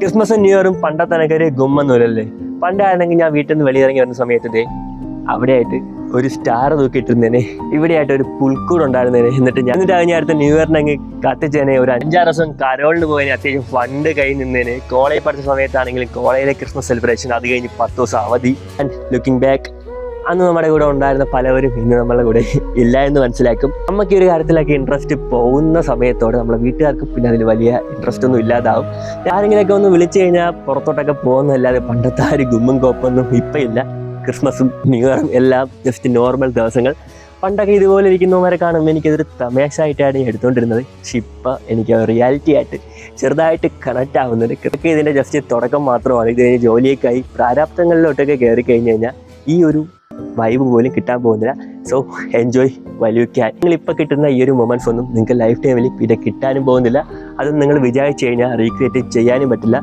ക്രിസ്മസും ന്യൂ ഇയറും പണ്ടത്തെ ഒരു ഗുമ്മൊന്നുമില്ലല്ലേ. പണ്ടായിരുന്നെങ്കിൽ ഞാൻ വീട്ടിൽ നിന്ന് വെളിയിറങ്ങി വരുന്ന സമയത്ത് അവിടെയായിട്ട് ഒരു സ്റ്റാർ തൂക്കിയിട്ടിരുന്നേനെ, ഇവിടെയായിട്ട് ഒരു പുൽക്കൂട് ഉണ്ടായിരുന്നേനെ. എന്നിട്ട് ഞാൻ അടുത്ത ന്യൂ ഇയറിന് അങ്ങ് കത്തിച്ചേനെ. ഒരു 5-6 ദിവസം കരോളിന് പോയതിന് അത്യാവശ്യം ഫണ്ട് കൈ നിന്നേനെ. കോളേജ് പഠിച്ച സമയത്താണെങ്കിലും കോളേജിലെ ക്രിസ്മസ് സെലിബ്രേഷൻ, അത് കഴിഞ്ഞ് 10 ദിവസം അവധി. ആൻഡ് ലുക്കിംഗ് ബാക്ക്, അന്ന് നമ്മുടെ കൂടെ ഉണ്ടായിരുന്ന പലവരും ഇന്ന് നമ്മളുടെ കൂടെ ഇല്ല എന്ന് മനസ്സിലാക്കും. നമുക്ക് ഈ ഒരു കാര്യത്തിലൊക്കെ ഇൻട്രസ്റ്റ് പോകുന്ന സമയത്തോടെ നമ്മളെ വീട്ടുകാർക്ക് പിന്നെ അതിൽ വലിയ ഇൻട്രസ്റ്റ് ഒന്നും ഇല്ലാതാവും. ആരെങ്കിലൊക്കെ ഒന്ന് വിളിച്ചു കഴിഞ്ഞാൽ പുറത്തോട്ടൊക്കെ പോകുന്നതല്ലാതെ പണ്ടത്തെ ആ ഒരു ഗുമ്മും കോപ്പൊന്നും ഇപ്പം ഇല്ല. ക്രിസ്മസും ന്യൂ ഇയറും എല്ലാം ജസ്റ്റ് നോർമൽ ദിവസങ്ങൾ. പണ്ടൊക്കെ ഇതുപോലെ ഇരിക്കുന്നവരെ കാണുമ്പോൾ എനിക്കതൊരു തമാശയായിട്ടാണ് ഞാൻ എടുത്തുകൊണ്ടിരുന്നത്. പക്ഷെ ഇപ്പം എനിക്ക് റിയാലിറ്റി ആയിട്ട് ചെറുതായിട്ട് കണക്റ്റ് ആവുന്നുണ്ട്. ഇതൊക്കെ ഇതിൻ്റെ ജസ്റ്റ് തുടക്കം മാത്രമാണ്. ഇത് കഴിഞ്ഞ് ജോലിയൊക്കെയായി പ്രാരാബ്ദങ്ങളിലോട്ടൊക്കെ കയറി കഴിഞ്ഞ് കഴിഞ്ഞാൽ ഈ ഒരു വൈബ് പോലും കിട്ടാൻ പോകുന്നില്ല. സോ എൻജോയ് വലിയ ക്യാൻ. നിങ്ങളിപ്പോൾ കിട്ടുന്ന ഈ ഒരു മൊമെൻറ്റ്സ് ഒന്നും നിങ്ങൾക്ക് ലൈഫ് ടൈമിൽ പിന്നെ കിട്ടാനും പോകുന്നില്ല. അതും നിങ്ങൾ വിചാരിച്ചു കഴിഞ്ഞാൽ റീക്രിയേറ്റ് ചെയ്യാനും പറ്റില്ല.